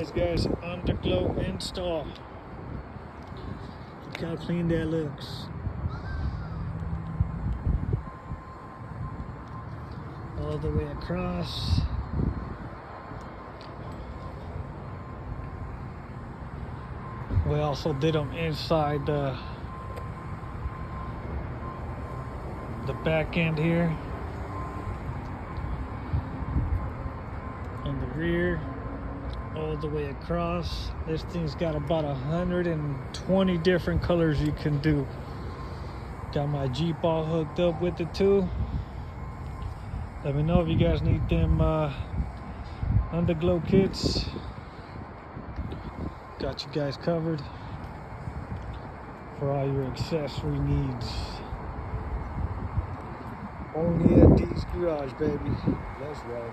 this, guys. Underglow install. Look how clean that looks. All the way across. We also did them inside the back end here. On the rear. All the way across. This thing's got about 120 different colors you can do. Got my Jeep all hooked up with it too. Let me know if you guys need them Underglow kits. Got you guys covered for all your accessory needs. Only at D's Garage, baby. Let's roll.